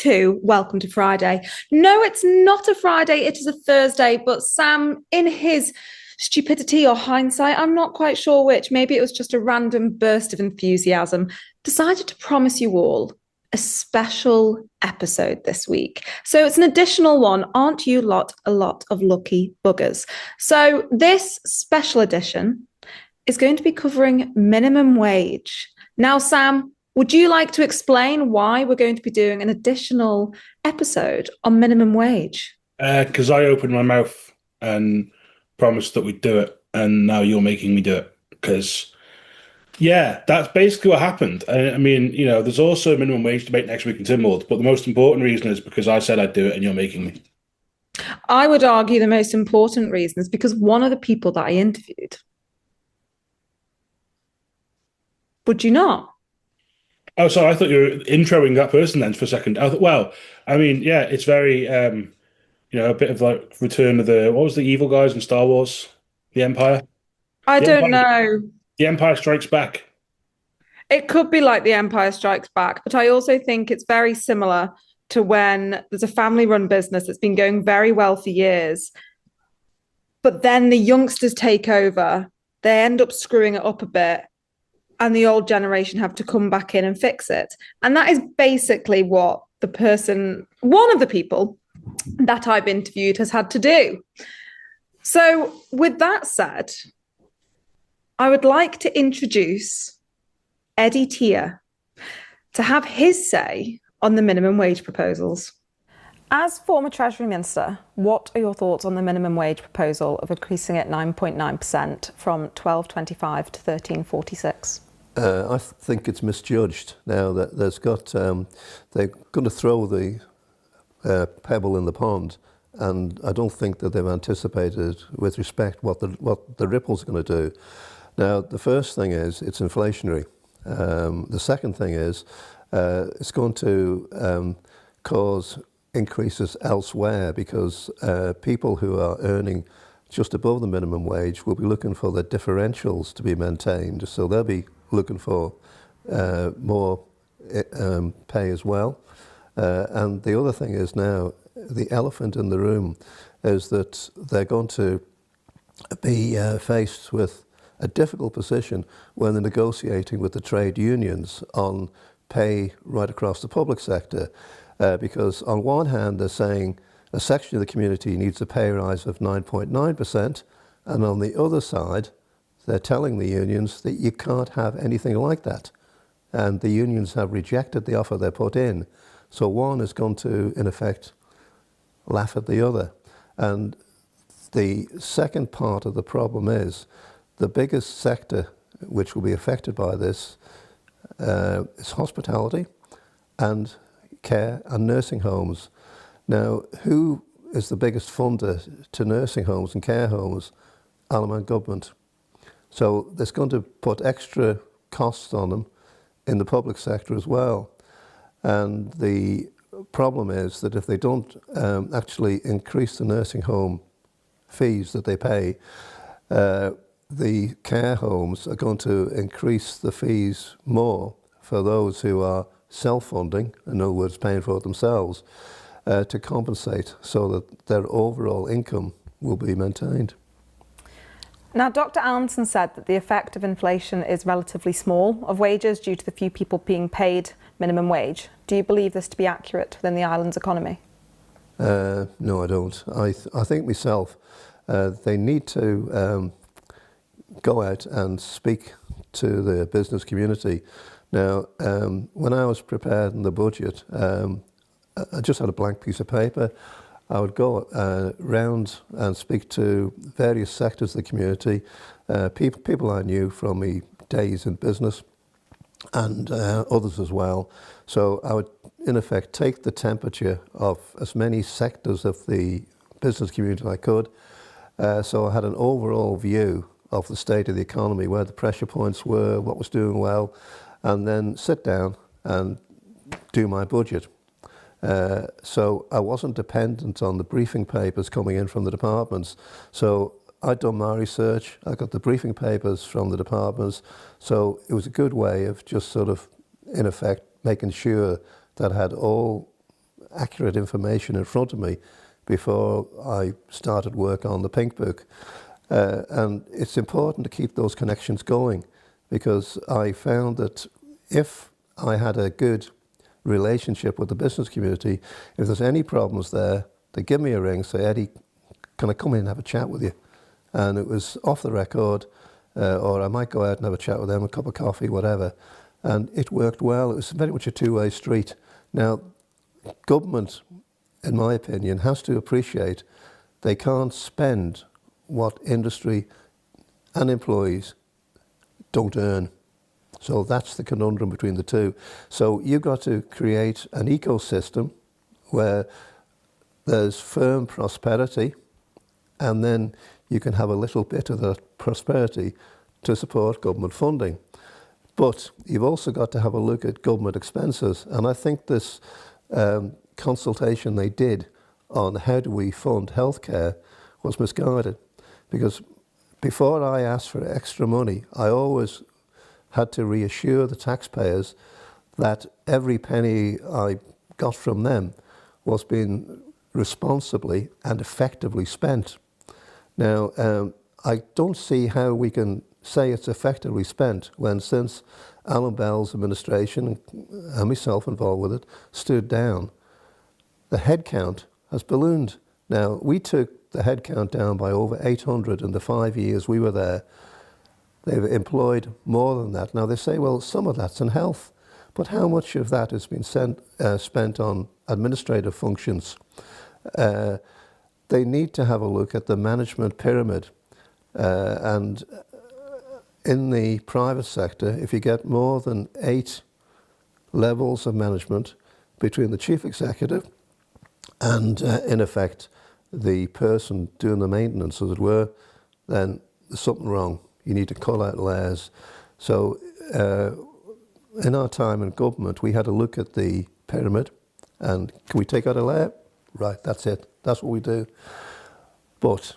to Welcome to Friday. No, it's not a Friday, it is a Thursday, but Sam, in his stupidity or hindsight, I'm not quite sure which, maybe it was just a random burst of enthusiasm, decided to promise you all a special episode this week. So it's an additional one. Aren't you a lot of lucky buggers? So this special edition is going to be covering minimum wage. Now, Sam, would you like to explain why we're going to be doing an additional episode on minimum wage? Because I opened my mouth and promised that we'd do it, and now you're making me do it. Because, yeah, that's basically what happened. I mean, there's also a minimum wage debate next week in Tynwald, but the most important reason is because I said I'd do it, and you're making me. I would argue the most important reason is because one of the people that I interviewed. Would you not? Oh, sorry, I thought you were introing that person then for a second. I mean, yeah, it's very, a bit of like Return of what was the evil guys in Star Wars? The Empire? I The don't Empire, know. the Empire Strikes Back. It could be like The Empire Strikes Back, but I also think it's very similar to when there's a family-run business that's been going very well for years, but then the youngsters take over, they end up screwing it up a bit, and the old generation have to come back in and fix it. And that is basically what one of the people that I've interviewed has had to do. So with that said, I would like to introduce Eddie Teare to have his say on the minimum wage proposals. As former Treasury Minister, what are your thoughts on the minimum wage proposal of increasing it 9.9% from 12.25 to 13.46? I think it's misjudged now that they're going to throw the pebble in the pond, and I don't think that they've anticipated with respect what the ripples are going to do. Now, the first thing is it's inflationary. The second thing is it's going to cause increases elsewhere because people who are earning just above the minimum wage will be looking for the differentials to be maintained, so they'll be looking for more pay as well. And the other thing is now, the elephant in the room is that they're going to be faced with a difficult position when they're negotiating with the trade unions on pay right across the public sector. Because on one hand, they're saying a section of the community needs a pay rise of 9.9%, and on the other side, they're telling the unions that you can't have anything like that. And the unions have rejected the offer they put in. So one is going to, in effect, laugh at the other. And the second part of the problem is the biggest sector which will be affected by this is hospitality and care and nursing homes. Now, who is the biggest funder to nursing homes and care homes? Allinson government. So that's going to put extra costs on them in the public sector as well. And the problem is that if they don't actually increase the nursing home fees that they pay, the care homes are going to increase the fees more for those who are self-funding, in other words, paying for it themselves, to compensate so that their overall income will be maintained. Now, Dr. Allinson said that the effect of inflation is relatively small of wages due to the few people being paid minimum wage. Do you believe this to be accurate within the island's economy? No, I don't. I think myself, they need to go out and speak to the business community. Now, when I was preparing the budget, I just had a blank piece of paper. I would go round and speak to various sectors of the community, people I knew from my days in business and others as well. So I would, in effect, take the temperature of as many sectors of the business community as I could. So I had an overall view of the state of the economy, where the pressure points were, what was doing well, and then sit down and do my budget. So I wasn't dependent on the briefing papers coming in from the departments. So I'd done my research, I got the briefing papers from the departments, so it was a good way of just sort of, in effect, making sure that I had all accurate information in front of me before I started work on the Pink Book. And it's important to keep those connections going, because I found that if I had a good relationship with the business community, if there's any problems there, they give me a ring, say, Eddie, can I come in and have a chat with you? And it was off the record, or I might go out and have a chat with them, a cup of coffee, whatever. And it worked well. It was very much a two-way street. Now, government, in my opinion, has to appreciate they can't spend what industry and employees don't earn. So that's the conundrum between the two. So you've got to create an ecosystem where there's firm prosperity, and then you can have a little bit of that prosperity to support government funding. But you've also got to have a look at government expenses. And I think this consultation they did on how do we fund healthcare was misguided. Because before I asked for extra money, I always had to reassure the taxpayers that every penny I got from them was being responsibly and effectively spent. Now, I don't see how we can say it's effectively spent when, since Alan Bell's administration, and myself involved with it, stood down, the headcount has ballooned. Now, we took the headcount down by over 800 in the 5 years we were there. They've employed more than that. Now, they say, well, some of that's in health, but how much of that has been spent on administrative functions? They need to have a look at the management pyramid. And in the private sector, if you get more than 8 levels of management between the chief executive and, in effect, the person doing the maintenance, as it were, then there's something wrong. You need to call out layers. So in our time in government, we had to look at the pyramid and can we take out a layer? Right, that's it. That's what we do. But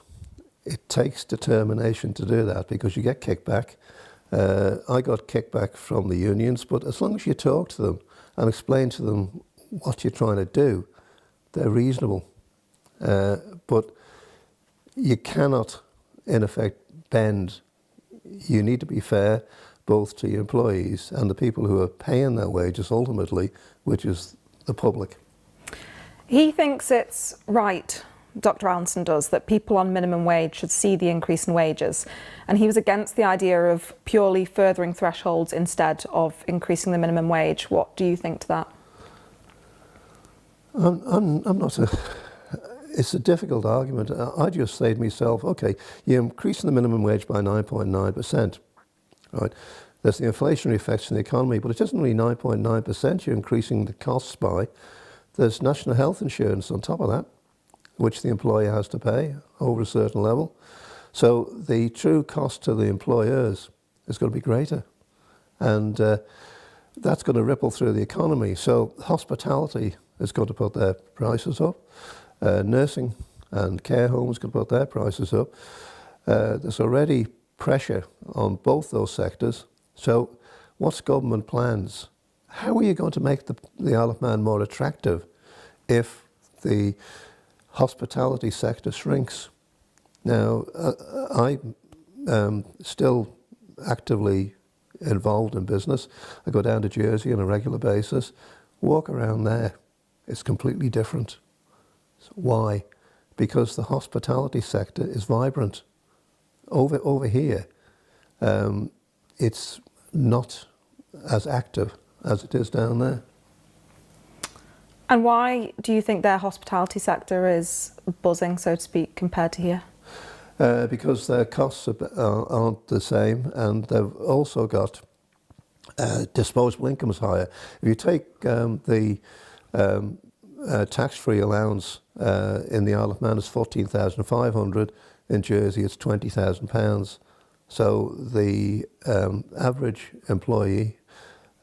it takes determination to do that, because you get kickback. I got kickback from the unions, but as long as you talk to them and explain to them what you're trying to do, they're reasonable. But you cannot, in effect, bend. You need to be fair both to your employees and the people who are paying their wages ultimately, which is the public. He thinks it's right, Dr. Allinson does, that people on minimum wage should see the increase in wages. And he was against the idea of purely furthering thresholds instead of increasing the minimum wage. What do you think to that? I'm not it's a difficult argument. I just say to myself, okay, you're increasing the minimum wage by 9.9%, right? There's the inflationary effects in the economy, but it isn't really 9.9% you're increasing the costs by. There's national health insurance on top of that, which the employer has to pay over a certain level. So the true cost to the employers is going to be greater. And that's going to ripple through the economy. So hospitality is going to put their prices up. Nursing and care homes can put their prices up. There's already pressure on both those sectors. So what's government plans? How are you going to make the Isle of Man more attractive if the hospitality sector shrinks? Now, I'm still actively involved in business. I go down to Jersey on a regular basis. Walk around there. It's completely different. Why? Because the hospitality sector is vibrant. Over here, it's not as active as it is down there. And why do you think their hospitality sector is buzzing, so to speak, compared to here? Because their costs aren't the same, and they've also got disposable incomes higher. If you take the tax-free allowance in the Isle of Man is $14,500. In Jersey, it's £20,000. So the average employee,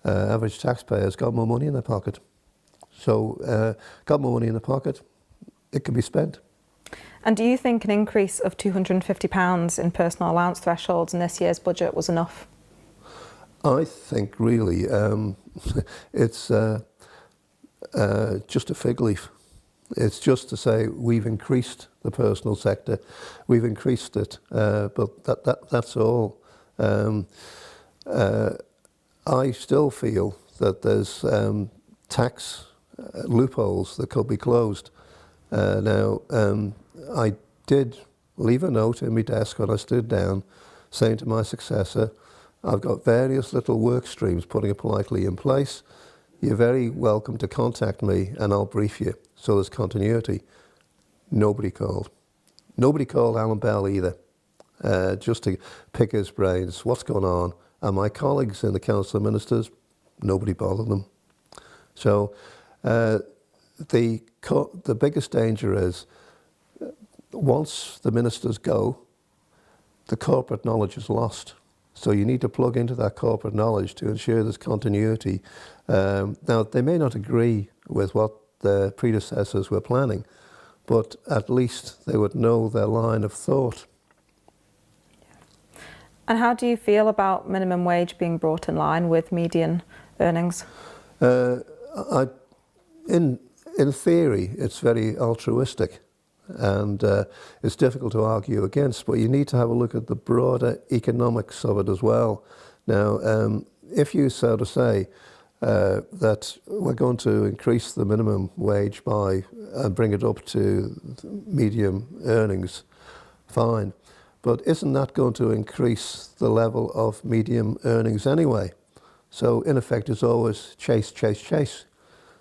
average taxpayer's got more money in their pocket. So got more money in the pocket, it can be spent. And do you think an increase of £250 in personal allowance thresholds in this year's budget was enough? I think really it's just a fig leaf. It's just to say we've increased the personal sector, we've increased it, but that's all. I still feel that there's tax loopholes that could be closed. Now, I did leave a note in my desk when I stood down saying to my successor, I've got various little work streams, putting it politely, in place. You're very welcome to contact me and I'll brief you. So there's continuity. Nobody called. Nobody called Alan Bell either, just to pick his brains. What's going on? And my colleagues in the Council of Ministers, nobody bothered them. So the biggest danger is once the ministers go, the corporate knowledge is lost. So you need to plug into that corporate knowledge to ensure there's continuity. Now, they may not agree with what their predecessors were planning, but at least they would know their line of thought. And how do you feel about minimum wage being brought in line with median earnings? In theory, it's very altruistic, and it's difficult to argue against, but you need to have a look at the broader economics of it as well. Now, if you so to say that we're going to increase the minimum wage by and bring it up to medium earnings, fine. But isn't that going to increase the level of medium earnings anyway? So in effect, it's always chase, chase, chase.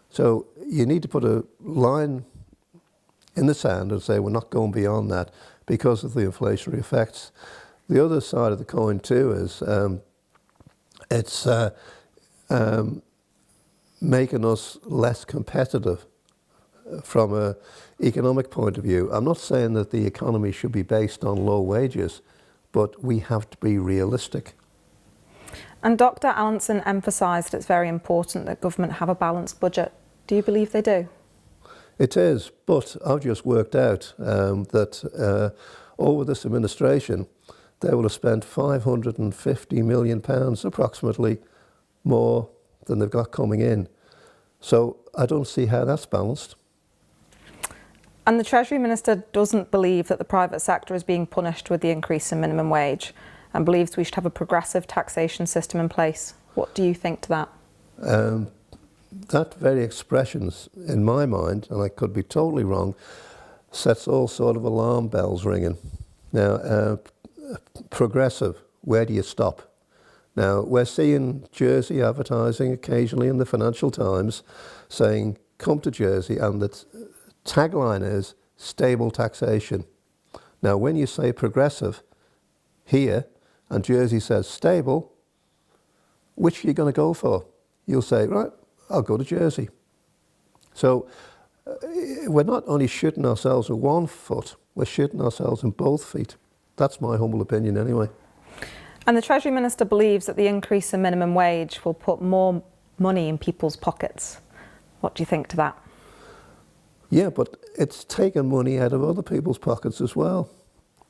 So you need to put a line in the sand and say we're not going beyond that because of the inflationary effects. The other side of the coin too is it's making us less competitive from an economic point of view. I'm not saying that the economy should be based on low wages, but we have to be realistic. And Dr. Allinson emphasised it's very important that government have a balanced budget. Do you believe they do? It is, but I've just worked out that over this administration, they will have spent £550 million approximately more than they've got coming in. So I don't see how that's balanced. And the Treasury Minister doesn't believe that the private sector is being punished with the increase in minimum wage and believes we should have a progressive taxation system in place. What do you think to that? That very expressions, in my mind, and I could be totally wrong, sets all sort of alarm bells ringing. Now, progressive, where do you stop? Now, we're seeing Jersey advertising occasionally in the Financial Times saying, come to Jersey, and the tagline is stable taxation. Now, when you say progressive here, and Jersey says stable, which are you going to go for? You'll say, right, I'll go to Jersey. So we're not only shooting ourselves with one foot, we're shooting ourselves in both feet. That's my humble opinion anyway. And the Treasury Minister believes that the increase in minimum wage will put more money in people's pockets. What do you think to that? Yeah, but it's taken money out of other people's pockets as well.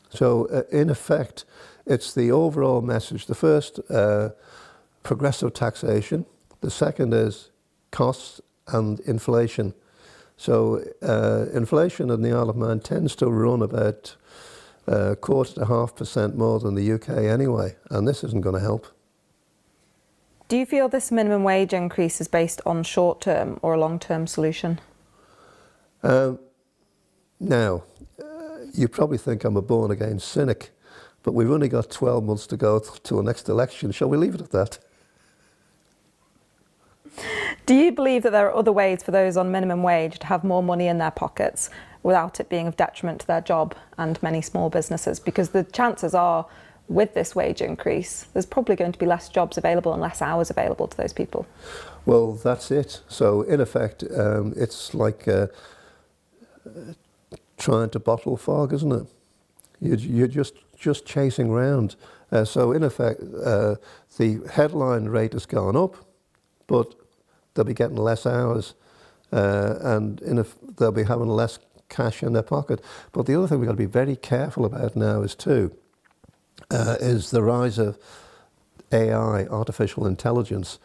So in effect, it's the overall message. The first, progressive taxation. The second is costs and inflation. So inflation in the Isle of Man tends to run about 0.25% more than the UK anyway, and this isn't going to help. Do you feel this minimum wage increase is based on short-term or a long-term solution? Now, you probably think I'm a born-again cynic, but we've only got 12 months to go to the next election. Shall we leave it at that? Do you believe that there are other ways for those on minimum wage to have more money in their pockets without it being of detriment to their job and many small businesses? Because the chances are, with this wage increase, there's probably going to be less jobs available and less hours available to those people. Well, that's it. So in effect, it's like trying to bottle fog, isn't it? You're just chasing round. So in effect, the headline rate has gone up, but they'll be getting less hours, and they'll be having less cash in their pocket. But the other thing we've got to be very careful about now is the rise of AI, artificial intelligence.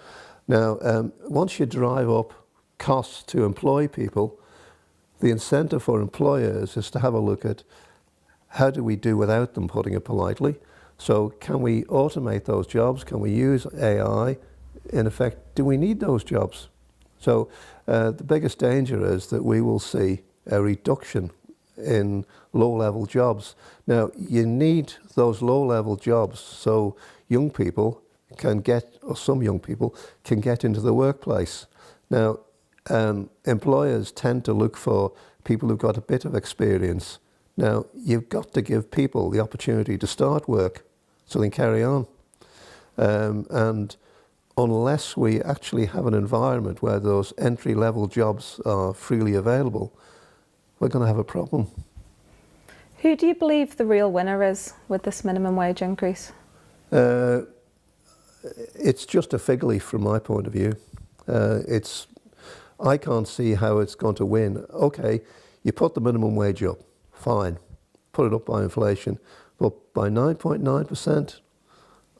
Now, once you drive up costs to employ people, the incentive for employers is to have a look at how do we do without them, putting it politely. So can we automate those jobs? Can we use AI? In effect, do we need those jobs? So the biggest danger is that we will see a reduction in low-level jobs. Now, you need those low-level jobs so young people can get, or some young people can get into the workplace. Now, employers tend to look for people who've got a bit of experience. Now, you've got to give people the opportunity to start work so they can carry on. And unless we actually have an environment where those entry-level jobs are freely available, we're going to have a problem. Who do you believe the real winner is with this minimum wage increase? It's just a fig leaf from my point of view. I can't see how it's going to win. Okay, you put the minimum wage up, fine. Put it up by inflation. But by 9.9%,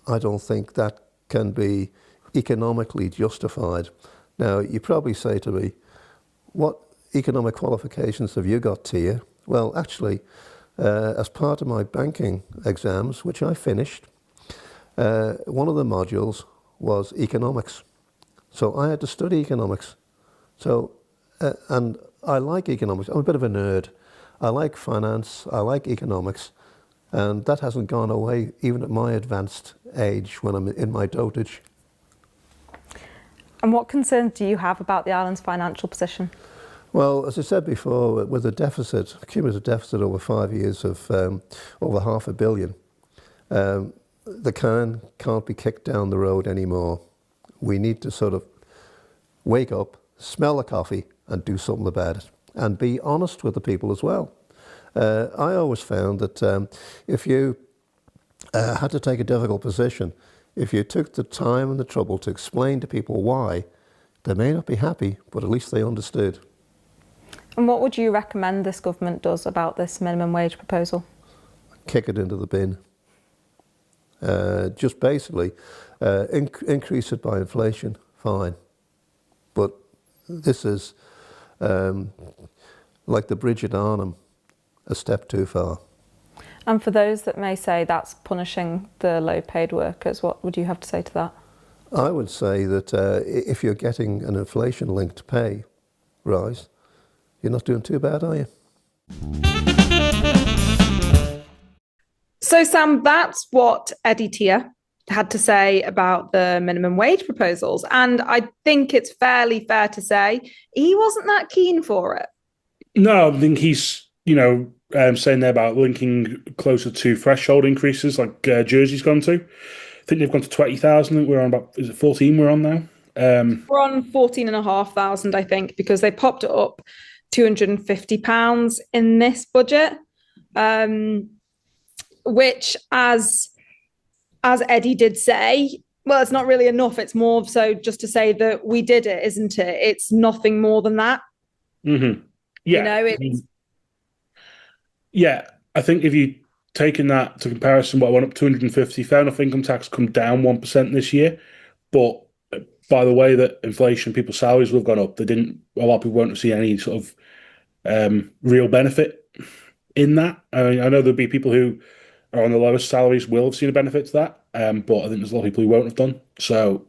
I don't think that can be economically justified. Now, you probably say to me, what economic qualifications have you got, Teare? Well, actually, as part of my banking exams, which I finished, one of the modules was economics. So I had to study economics. So, and I like economics. I'm a bit of a nerd. I like finance, I like economics, and that hasn't gone away even at my advanced age when I'm in my dotage. And what concerns do you have about the island's financial position? Well, as I said before, with a deficit, a cumulative deficit over 5 years of over $500 million, the can can't be kicked down the road anymore. We need to sort of wake up, smell the coffee, and do something about it. And be honest with the people as well. I always found that if you had to take a difficult position, if you took the time and the trouble to explain to people why, they may not be happy, but at least they understood. And what would you recommend this government does about this minimum wage proposal? Kick it into the bin. Just basically increase it by inflation, fine. But this is like the bridge at Arnhem, a step too far. And for those that may say that's punishing the low-paid workers, what would you have to say to that? I would say that if you're getting an inflation-linked pay rise, you're not doing too bad, are you? So, Sam, that's what Eddie Teare had to say about the minimum wage proposals. And I think it's fairly fair to say he wasn't that keen for it. No, I think he's, saying there about linking closer to threshold increases like Jersey's gone to. I think they've gone to 20,000. I think we're on about, is it 14 we're on now? We're on 14,500, I think, because they popped it up £250 in this budget, which, as Eddie did say, well, it's not really enough. It's more so just to say that we did it, isn't it? It's nothing more than that. Mm-hmm. Yeah. Yeah, I think if you taken that to comparison, what I went up 250, fair enough, income tax come down 1% this year, but by the way that inflation, people's salaries will have gone up, a lot of people won't have seen any sort of real benefit in that. I mean, I know there'll be people who are on the lowest salaries will have seen a benefit to that, but I think there's a lot of people who won't have done. So,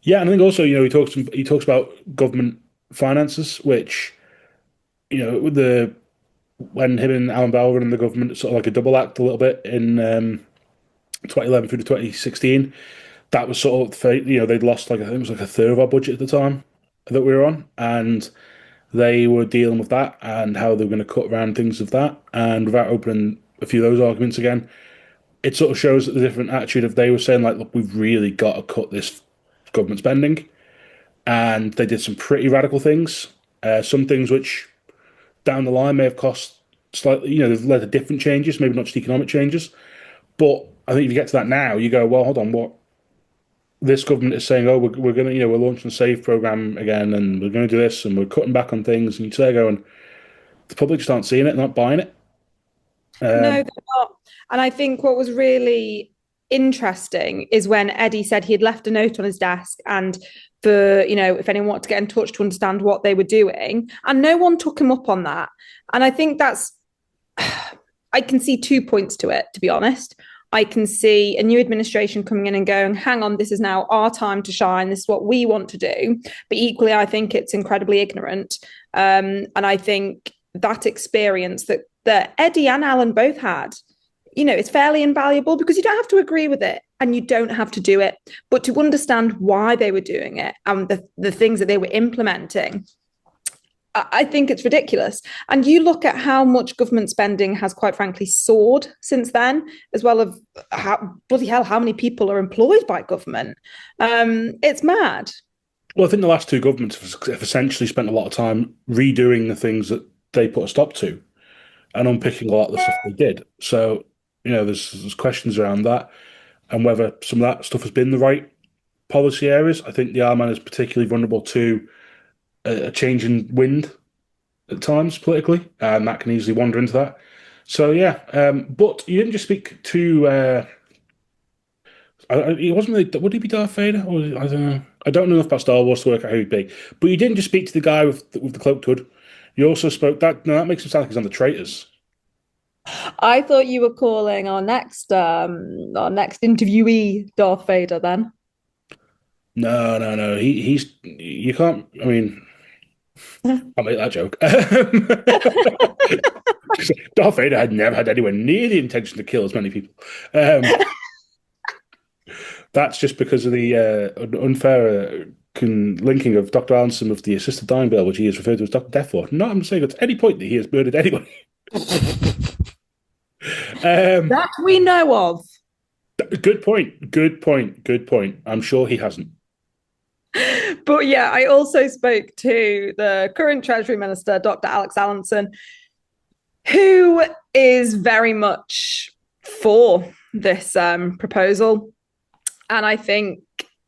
yeah, and I think also, he talks about government finances, which, with when him and Alan Bell were in the government, it's sort of like a double act a little bit in 2011 through to 2016. That was sort of, they'd lost I think it was like a third of our budget at the time that we were on, and they were dealing with that and how they were going to cut around things of that. And without opening a few of those arguments again, it sort of shows that the different attitude of they were saying like, look, we've really got to cut this government spending, and they did some pretty radical things. Some things which down the line may have cost slightly, they've led to different changes, maybe not just economic changes. But I think if you get to that now, you go, well, hold on, what this government is saying, oh, we're going to, we're launching a SAVE program again, and we're going to do this, and we're cutting back on things, and you say, going, the public just aren't seeing it, not buying it. No, they're not. And I think what was really interesting is when Eddie said he had left a note on his desk and for, if anyone wanted to get in touch to understand what they were doing, and no one took him up on that. And I think I can see 2 points to it, to be honest. I can see a new administration coming in and going, hang on, this is now our time to shine. This is what we want to do. But equally, I think it's incredibly ignorant. And I think that experience that Eddie and Alan both had, it's fairly invaluable because you don't have to agree with it and you don't have to do it. But to understand why they were doing it and the things that they were implementing, I think it's ridiculous. And you look at how much government spending has, quite frankly, soared since then, as well as how many people are employed by government. It's mad. Well, I think the last two governments have essentially spent a lot of time redoing the things that they put a stop to and unpicking a lot of the stuff they did. So, there's questions around that and whether some of that stuff has been the right policy areas. I think the Isle of Man is particularly vulnerable to a change in wind at times politically, and that can easily wander into that. So yeah, but you didn't just speak to. It wasn't really. Would he be Darth Vader? Or I don't know. I don't know enough about Star Wars to work out who he'd be. But you didn't just speak to the guy with the cloaked hood. You also spoke that. No, that makes him sound like he's on the traitors. I thought you were calling our next interviewee Darth Vader. Then. No. He's. You can't. I mean. I'll make that joke. Darth Vader had never had anywhere near the intention to kill as many people. That's just because of the unfair linking of Dr. Allinson with the assisted dying bill, which he is referred to as Dr. Death for. Not I'm saying at any point that he has murdered anybody. That we know of. Good point. I'm sure he hasn't. But yeah, I also spoke to the current Treasury Minister, Dr. Alex Allinson, who is very much for this proposal. And I think,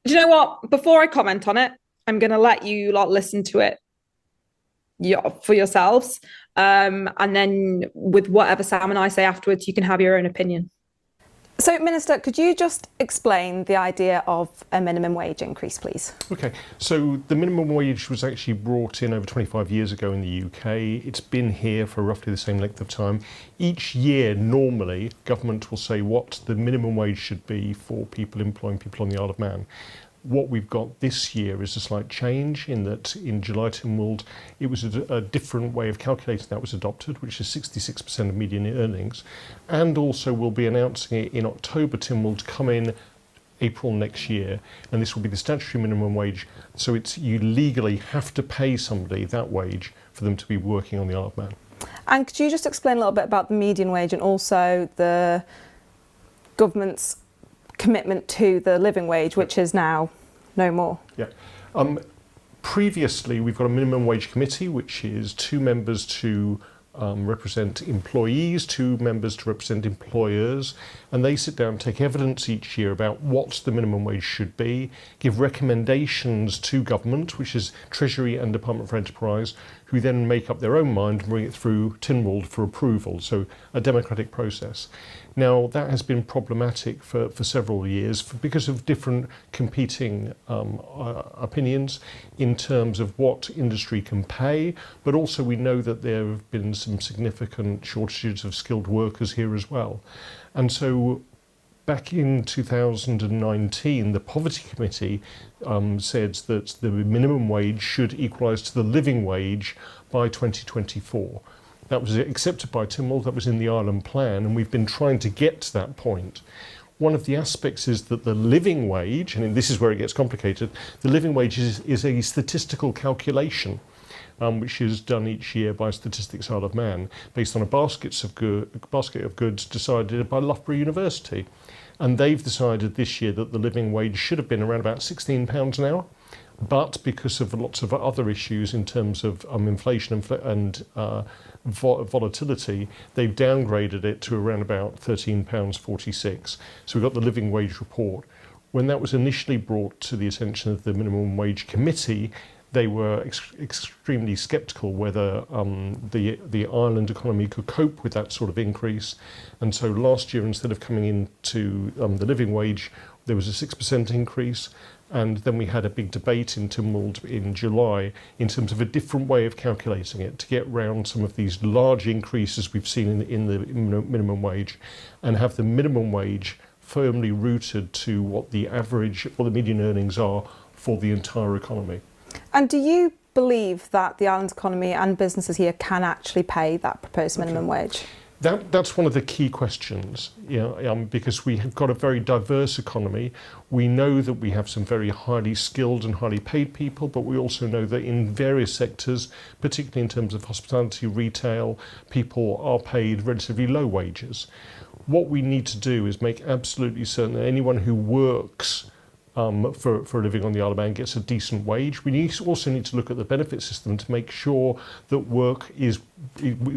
do you know what? Before I comment on it, I'm going to let you lot listen to it for yourselves. And then with whatever Sam and I say afterwards, you can have your own opinion. So, Minister, could you just explain the idea of a minimum wage increase, please? Okay, so the minimum wage was actually brought in over 25 years ago in the UK. It's been here for roughly the same length of time. Each year, normally, government will say what the minimum wage should be for people employing people on the Isle of Man. What we've got this year is a slight change in that in July Tynwald, it was a different way of calculating that was adopted, which is 66% of median earnings. And also we'll be announcing it in October Tynwald to come in April next year. And this will be the statutory minimum wage. So you legally have to pay somebody that wage for them to be working on the Isle of Man. And could you just explain a little bit about the median wage and also the government's commitment to the living wage, which is now no more? Yeah. Previously, we've got a minimum wage committee, which is 2 members to represent employees, 2 members to represent employers, and they sit down and take evidence each year about what the minimum wage should be, give recommendations to government, which is Treasury and Department for Enterprise, who then make up their own mind and bring it through Tynwald for approval, so a democratic process. Now, that has been problematic for several years because of different competing opinions in terms of what industry can pay, but also we know that there have been some significant shortages of skilled workers here as well. And so back in 2019, the Poverty Committee said that the minimum wage should equalise to the living wage by 2024. That was accepted by Tynwald, that was in the Ireland Plan, and we've been trying to get to that point. One of the aspects is that the living wage, and this is where it gets complicated, the living wage is a statistical calculation, which is done each year by Statistics Isle of Man, based on a basket of goods decided by Loughborough University. And they've decided this year that the living wage should have been around about £16 an hour. But because of lots of other issues in terms of inflation and volatility, they've downgraded it to around about £13.46. So we've got the living wage report. When that was initially brought to the attention of the Minimum Wage Committee, they were extremely sceptical whether the island economy could cope with that sort of increase. And so last year, instead of coming into the living wage, there was a 6% increase. And then we had a big debate in Tynwald in July in terms of a different way of calculating it to get round some of these large increases we've seen in the minimum wage, and have the minimum wage firmly rooted to what the average or the median earnings are for the entire economy. And do you believe that the island economy and businesses here can actually pay that proposed minimum wage? That's one of the key questions, because we have got a very diverse economy. We know that we have some very highly skilled and highly paid people, but we also know that in various sectors, particularly in terms of hospitality, retail, people are paid relatively low wages. What we need to do is make absolutely certain that anyone who works for a living on the Isle of Man gets a decent wage. We also need to look at the benefit system to make sure that work is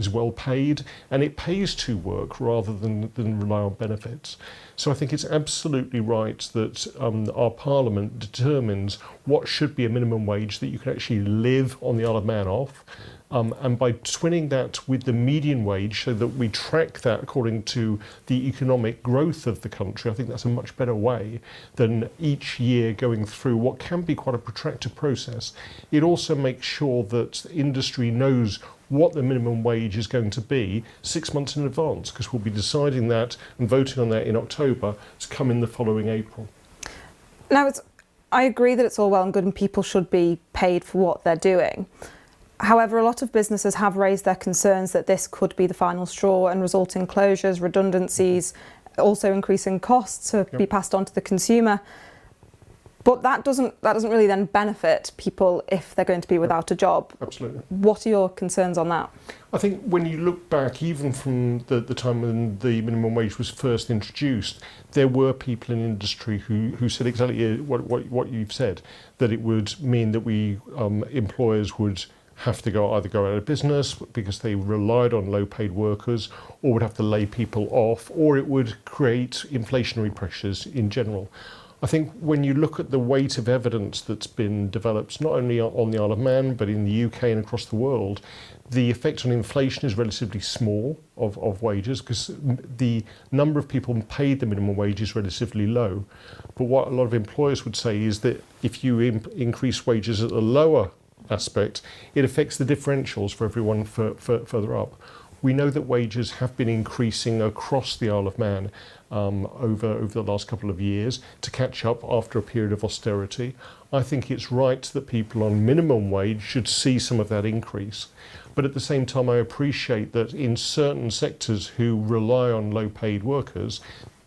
well paid and it pays to work rather than rely on benefits. So I think it's absolutely right that our Parliament determines what should be a minimum wage that you can actually live on the Isle of Man off. And by twinning that with the median wage so that we track that according to the economic growth of the country, I think that's a much better way than each year going through what can be quite a protracted process. It also makes sure that industry knows what the minimum wage is going to be 6 months in advance, because we'll be deciding that and voting on that in October to come in the following April. Now, I agree that it's all well and good and people should be paid for what they're doing. However, a lot of businesses have raised their concerns that this could be the final straw and result in closures, redundancies, also increasing costs to be passed on to the consumer. But that doesn't really then benefit people if they're going to be without a job. Absolutely. What are your concerns on that? I think when you look back, even from the time when the minimum wage was first introduced, there were people in industry who said exactly what you've said, that it would mean that employers would have to either go out of business because they relied on low-paid workers, or would have to lay people off, or it would create inflationary pressures in general. I think when you look at the weight of evidence that's been developed, not only on the Isle of Man, but in the UK and across the world, the effect on inflation is relatively small of wages, because the number of people paid the minimum wage is relatively low. But what a lot of employers would say is that if you increase wages at the lower aspect, it affects the differentials for everyone further up. We know that wages have been increasing across the Isle of Man over the last couple of years to catch up after a period of austerity. I think it's right that people on minimum wage should see some of that increase. But at the same time, I appreciate that in certain sectors who rely on low-paid workers,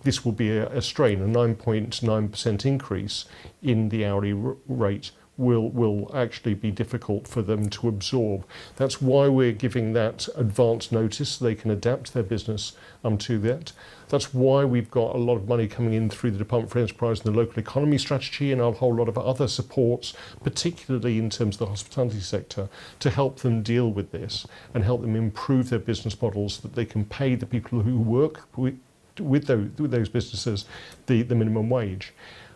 this will be a strain. A 9.9% increase in the hourly rate will actually be difficult for them to absorb. That's why we're giving that advance notice so they can adapt their business to that. That's why we've got a lot of money coming in through the Department for Enterprise and the local economy strategy and a whole lot of other supports, particularly in terms of the hospitality sector, to help them deal with this and help them improve their business models so that they can pay the people who work with those businesses the minimum wage.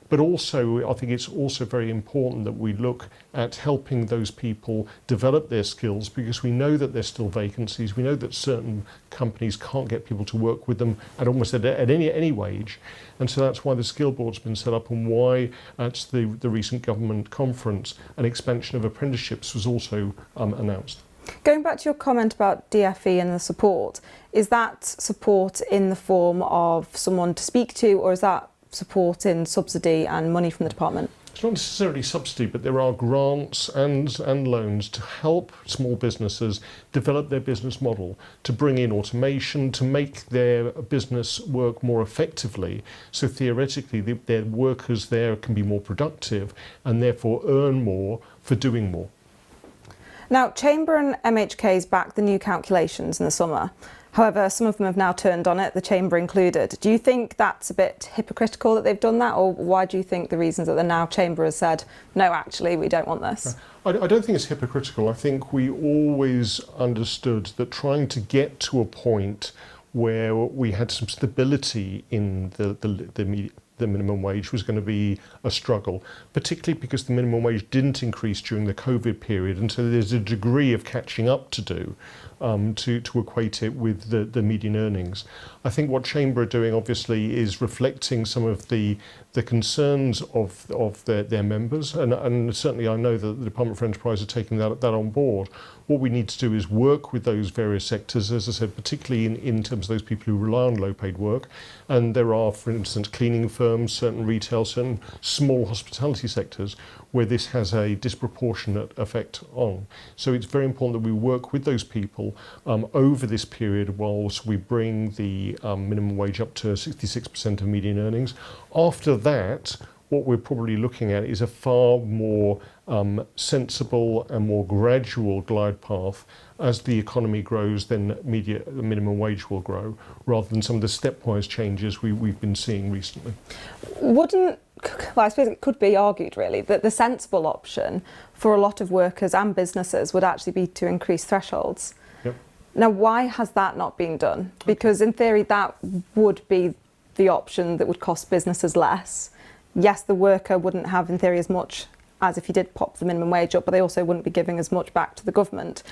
But also, I think it's also very important that we look at helping those people develop their skills, because we know that there's still vacancies. We know that certain companies can't get people to work with them at almost at any wage. And so that's why the skill board's been set up, and why at the recent government conference an expansion of apprenticeships was also announced. Going back to your comment about DFE and the support, is that support in the form of someone to speak to, or is that support in subsidy and money from the department? It's not necessarily subsidy, but there are grants and loans to help small businesses develop their business model, to bring in automation, to make their business work more effectively. So theoretically, their workers there can be more productive and therefore earn more for doing more. Now, Chamber and MHK's backed the new calculations in the summer. However, some of them have now turned on it, the Chamber included. Do you think that's a bit hypocritical that they've done that, or why do you think the reasons that the now Chamber has said, no, actually, we don't want this? I don't think it's hypocritical. I think we always understood that trying to get to a point where we had some stability in the the minimum wage was going to be a struggle, particularly because the minimum wage didn't increase during the COVID period, and so there's a degree of catching up to do to equate it with the median earnings. I think what Chamber are doing obviously is reflecting some of the concerns of their members, and certainly I know that the Department for Enterprise are taking that on board. What we need to do is work with those various sectors, as I said, particularly in terms of those people who rely on low-paid work. And there are, for instance, cleaning firms, certain retail, certain small hospitality sectors where this has a disproportionate effect on. So it's very important that we work with those people over this period whilst we bring the minimum wage up to 66% of median earnings. After that, what we're probably looking at is a far more sensible and more gradual glide path. As the economy grows, then the minimum wage will grow, rather than some of the stepwise changes we've been seeing recently. Well, I suppose it could be argued really that the sensible option for a lot of workers and businesses would actually be to increase thresholds. Yep. Now, why has that not been done? Because in theory, that would be the option that would cost businesses less. Yes, the worker wouldn't have, in theory, as much as if you did pop the minimum wage up, but they also wouldn't be giving as much back to the government.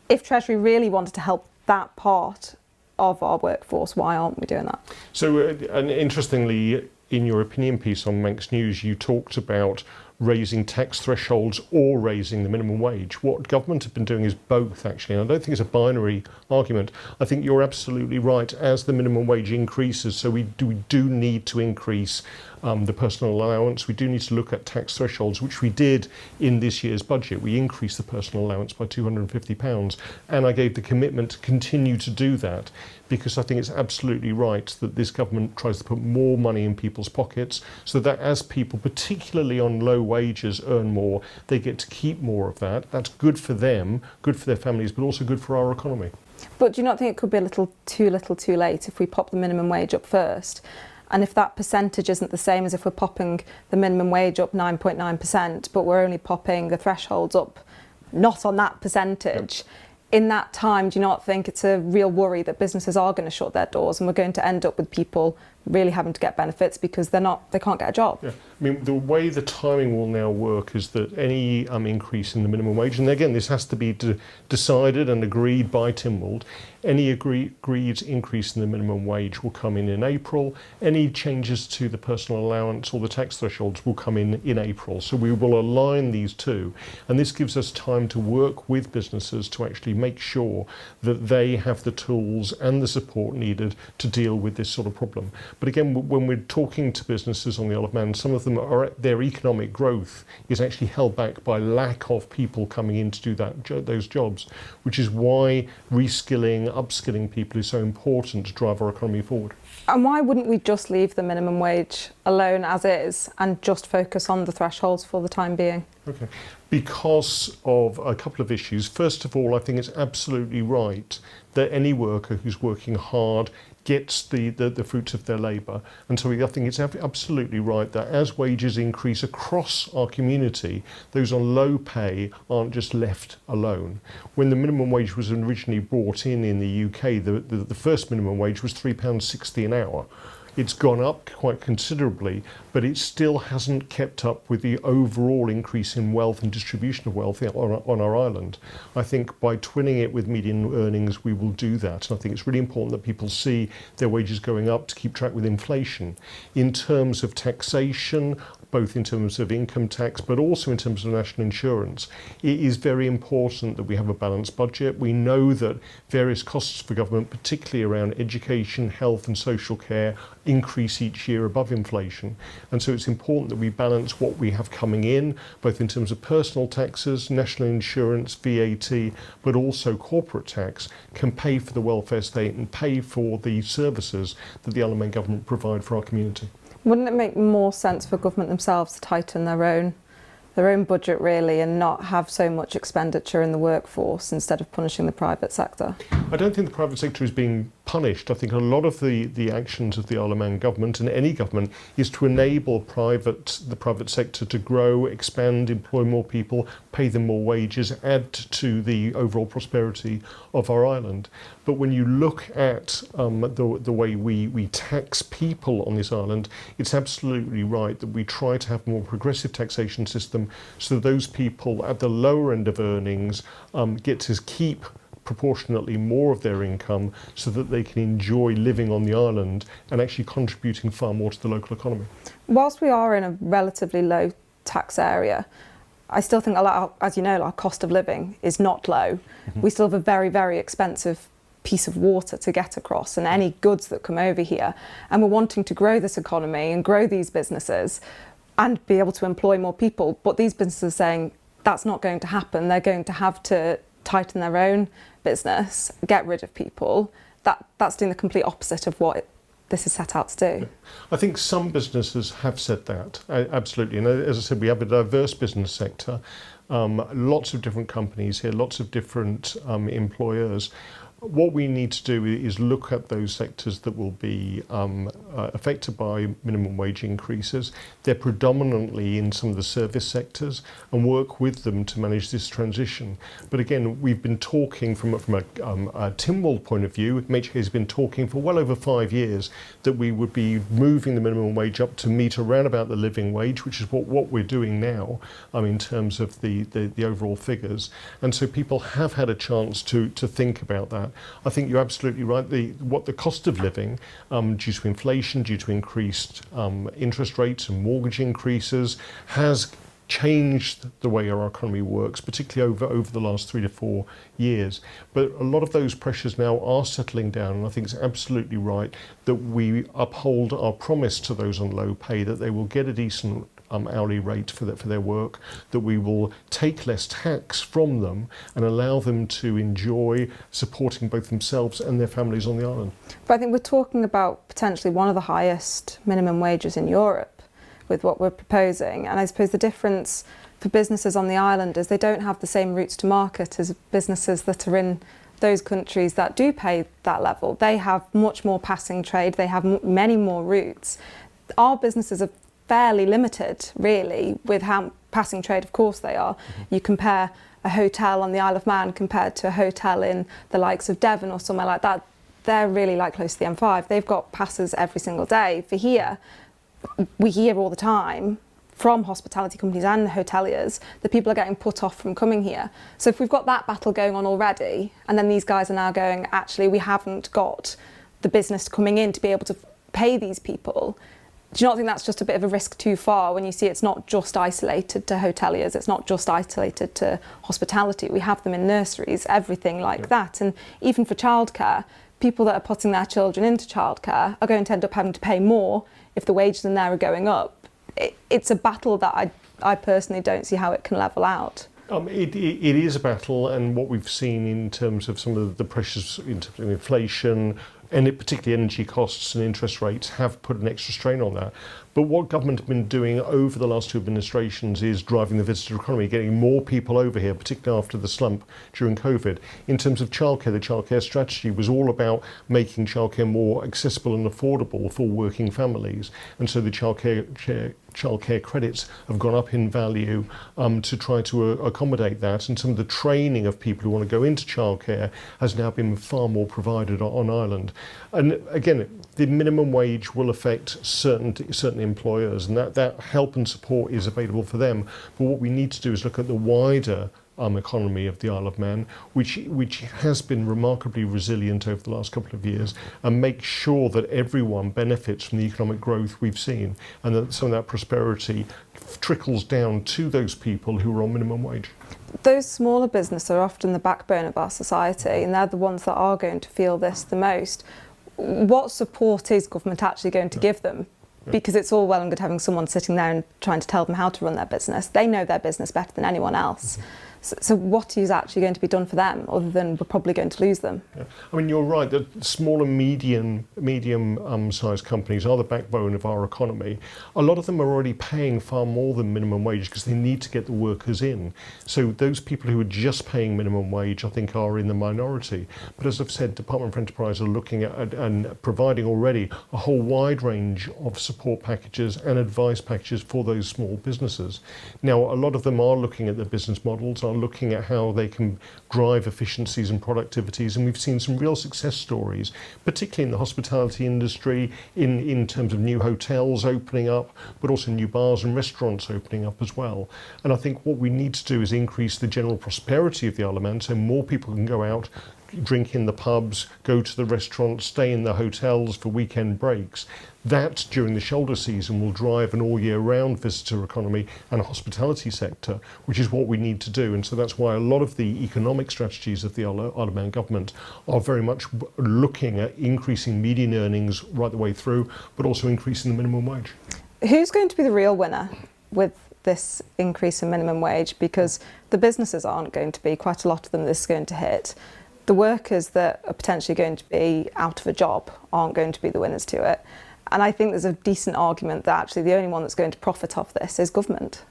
If Treasury really wanted to help that part of our workforce, why aren't we doing that? So, and interestingly, in your opinion piece on Manx News, you talked about raising tax thresholds or raising the minimum wage. What government have been doing is both, actually, and I don't think it's a binary argument. I think you're absolutely right. As the minimum wage increases, so we do need to increase the personal allowance. We do need to look at tax thresholds, which we did in this year's budget. We increased the personal allowance by £250, and I gave the commitment to continue to do that, because I think it's absolutely right that this government tries to put more money in people's pockets, so that as people, particularly on low wages, earn more, they get to keep more of that. That's good for them, good for their families, but also good for our economy. But do you not think it could be a little too late if we pop the minimum wage up first? And if that percentage isn't the same as if we're popping the minimum wage up 9.9%, but we're only popping the thresholds up not on that percentage, in that time, do you not think it's a real worry that businesses are going to shut their doors and we're going to end up with people really having to get benefits because they can't get a job? Yeah. I mean, the way the timing will now work is that any increase in the minimum wage, and again, this has to be decided and agreed by Tynwald, any agreed increase in the minimum wage will come in April. Any changes to the personal allowance or the tax thresholds will come in April. So we will align these two, and this gives us time to work with businesses to actually make sure that they have the tools and the support needed to deal with this sort of problem. But again, when we're talking to businesses on the Isle of Man, some of them their economic growth is actually held back by lack of people coming in to do those jobs, which is why reskilling, upskilling people is so important to drive our economy forward. And why wouldn't we just leave the minimum wage alone as is and just focus on the thresholds for the time being? Okay. Because of a couple of issues. First of all, I think it's absolutely right that any worker who's working hard gets the fruits of their labour. And so I think it's absolutely right that as wages increase across our community, those on low pay aren't just left alone. When the minimum wage was originally brought in the UK, the first minimum wage was £3.60 an hour. It's gone up quite considerably, but it still hasn't kept up with the overall increase in wealth and distribution of wealth on our island. I think by twinning it with median earnings, we will do that. And I think it's really important that people see their wages going up to keep track with inflation. In terms of taxation, both in terms of income tax, but also in terms of national insurance, it is very important that we have a balanced budget. We know that various costs for government, particularly around education, health and social care, increase each year above inflation. And so it's important that we balance what we have coming in, both in terms of personal taxes, national insurance, VAT, but also corporate tax, can pay for the welfare state and pay for the services that the Isle of Man government provide for our community. Wouldn't it make more sense for government themselves to tighten their own budget really and not have so much expenditure in the workforce instead of punishing the private sector? I don't think the private sector is being punished. I think a lot of the actions of the Isle of Man government and any government is to enable the private sector to grow, expand, employ more people, pay them more wages, add to the overall prosperity of our island. But when you look at the way we tax people on this island, it's absolutely right that we try to have a more progressive taxation system so that those people at the lower end of earnings get to keep proportionately more of their income so that they can enjoy living on the island and actually contributing far more to the local economy. Whilst we are in a relatively low tax area, I still think, as you know, our cost of living is not low. We still have a very, very expensive piece of water to get across and any goods that come over here. And we're wanting to grow this economy and grow these businesses and be able to employ more people. But these businesses are saying that's not going to happen. They're going to have to tighten their own business, get rid of people. That's doing the complete opposite of what this is set out to do. I think some businesses have said that, absolutely. And as I said, we have a diverse business sector, lots of different companies here, lots of different employers. What we need to do is look at those sectors that will be affected by minimum wage increases. They're predominantly in some of the service sectors and work with them to manage this transition. But again, we've been talking from a Tynwald point of view, MHK has been talking for well over 5 years that we would be moving the minimum wage up to meet around about the living wage, which is what we're doing now in terms of the overall figures. And so people have had a chance to think about that. I think you're absolutely right. What the cost of living, due to inflation, due to increased interest rates and mortgage increases, has changed the way our economy works, particularly over the last 3 to 4 years. But a lot of those pressures now are settling down, and I think it's absolutely right that we uphold our promise to those on low pay that they will get a decent hourly rate for their work, that we will take less tax from them and allow them to enjoy supporting both themselves and their families on the island. But I think we're talking about potentially one of the highest minimum wages in Europe with what we're proposing. And I suppose the difference for businesses on the island is they don't have the same routes to market as businesses that are in those countries that do pay that level. They have much more passing trade, they have many more routes. Our businesses are fairly limited, really, with how passing trade, of course they are. You compare a hotel on the Isle of Man compared to a hotel in the likes of Devon or somewhere like that, they're really like close to the M5. They've got passes every single day. For here, we hear all the time from hospitality companies and hoteliers that people are getting put off from coming here. So if we've got that battle going on already, and then these guys are now going, actually, we haven't got the business coming in to be able to pay these people, do you not think that's just a bit of a risk too far when you see it's not just isolated to hoteliers, it's not just isolated to hospitality, we have them in nurseries, everything like that. And even for childcare, people that are putting their children into childcare are going to end up having to pay more if the wages in there are going up. It's a battle that I personally don't see how it can level out. It is a battle, and what we've seen in terms of some of the pressures in terms of inflation, and particularly energy costs and interest rates, have put an extra strain on that. But what government have been doing over the last 2 administrations is driving the visitor economy, getting more people over here, particularly after the slump during COVID. In terms of childcare, the childcare strategy was all about making childcare more accessible and affordable for working families. And so the childcare credits have gone up in value to try to accommodate that, and some of the training of people who want to go into childcare has now been far more provided on Ireland. And again, the minimum wage will affect certain employers, and that help and support is available for them. But what we need to do is look at the wider economy of the Isle of Man, which has been remarkably resilient over the last couple of years, and make sure that everyone benefits from the economic growth we've seen, and that some of that prosperity trickles down to those people who are on minimum wage. Those smaller businesses are often the backbone of our society, and they're the ones that are going to feel this the most. What support is government actually going to give them? Because it's all well and good having someone sitting there and trying to tell them how to run their business. They know their business better than anyone else. So what is actually going to be done for them, other than we're probably going to lose them? Yeah. I mean, you're right that small and medium-sized companies are the backbone of our economy. A lot of them are already paying far more than minimum wage because they need to get the workers in. So those people who are just paying minimum wage, I think, are in the minority. But as I've said, Department for Enterprise are looking at and providing already a whole wide range of support packages and advice packages for those small businesses. Now, a lot of them are looking at their business models, are looking at how they can drive efficiencies and productivities, and we've seen some real success stories, particularly in the hospitality industry, in terms of new hotels opening up, but also new bars and restaurants opening up as well. And I think what we need to do is increase the general prosperity of the Isle of Man so more people can go out, drink in the pubs, go to the restaurants, stay in the hotels for weekend breaks. That, during the shoulder season, will drive an all year round visitor economy and a hospitality sector, which is what we need to do. And so that's why a lot of the economic strategies of the Isle of Man government are very much looking at increasing median earnings right the way through, but also increasing the minimum wage. Who's going to be the real winner with this increase in minimum wage? Because the businesses aren't going to be, quite a lot of them this is going to hit. The workers that are potentially going to be out of a job aren't going to be the winners to it. And I think there's a decent argument that actually the only one that's going to profit off this is government.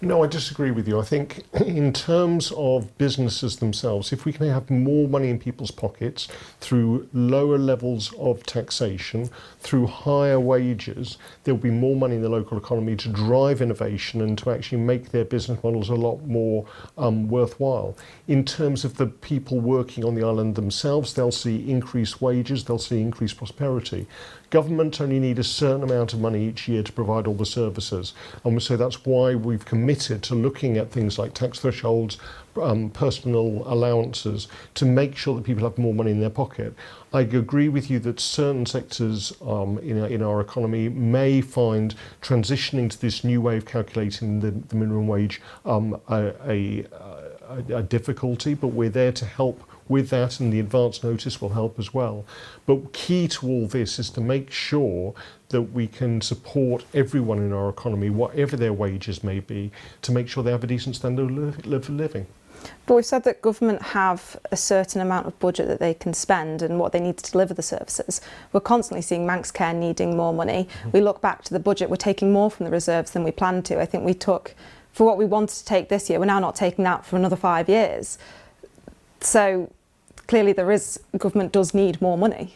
No, I disagree with you. I think in terms of businesses themselves, if we can have more money in people's pockets through lower levels of taxation, through higher wages, there'll be more money in the local economy to drive innovation and to actually make their business models a lot more worthwhile. In terms of the people working on the island themselves, they'll see increased wages, they'll see increased prosperity. Government only need a certain amount of money each year to provide all the services, and so that's why we've committed to looking at things like tax thresholds, personal allowances, to make sure that people have more money in their pocket. I agree with you that certain sectors in our economy may find transitioning to this new way of calculating the minimum wage a difficulty, but we're there to help with that, and the advance notice will help as well. But key to all this is to make sure that we can support everyone in our economy, whatever their wages may be, to make sure they have a decent standard of living. But we've said that government have a certain amount of budget that they can spend and what they need to deliver the services. We're constantly seeing Manx Care needing more money. We look back to the budget, we're taking more from the reserves than we planned to. I think we took, for what we wanted to take this year, we're now not taking that for another 5 years. So clearly government does need more money.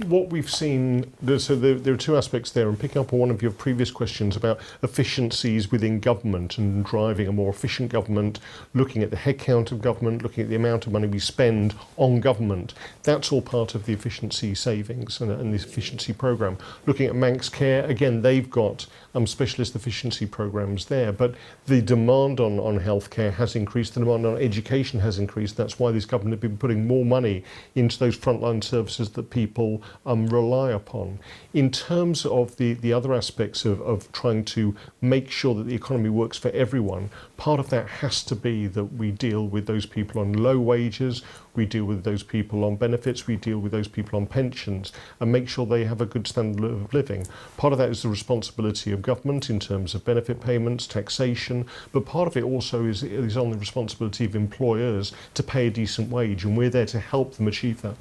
What we've seen, so there are two aspects there, and picking up on one of your previous questions about efficiencies within government and driving a more efficient government, looking at the headcount of government, looking at the amount of money we spend on government, that's all part of the efficiency savings and the efficiency programme. Looking at Manx Care, again, they've got specialist efficiency programmes there, but the demand on healthcare has increased, the demand on education has increased. That's why this government have been putting more money into those frontline services that people rely upon. In terms of the other aspects of trying to make sure that the economy works for everyone, part of that has to be that we deal with those people on low wages, we deal with those people on benefits, we deal with those people on pensions, and make sure they have a good standard of living. Part of that is the responsibility of government in terms of benefit payments, taxation, but part of it also is on the responsibility of employers to pay a decent wage, and we're there to help them achieve that.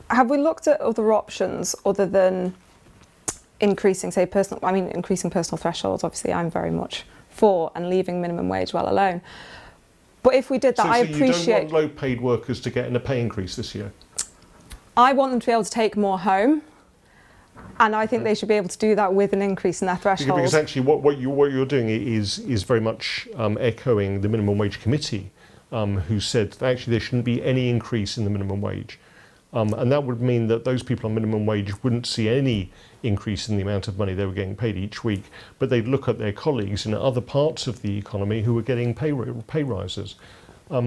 Have we looked at other options other than increasing personal thresholds? Obviously, I'm very much for, and leaving minimum wage well alone. But if we did that, I appreciate. So you don't want low-paid workers to get a pay increase this year? I want them to be able to take more home, and I think they should be able to do that with an increase in their threshold. Because actually, what you're doing is very much echoing the Minimum Wage Committee, who said that actually there shouldn't be any increase in the minimum wage. And that would mean that those people on minimum wage wouldn't see any increase in the amount of money they were getting paid each week, but they'd look at their colleagues in other parts of the economy who were getting pay rises.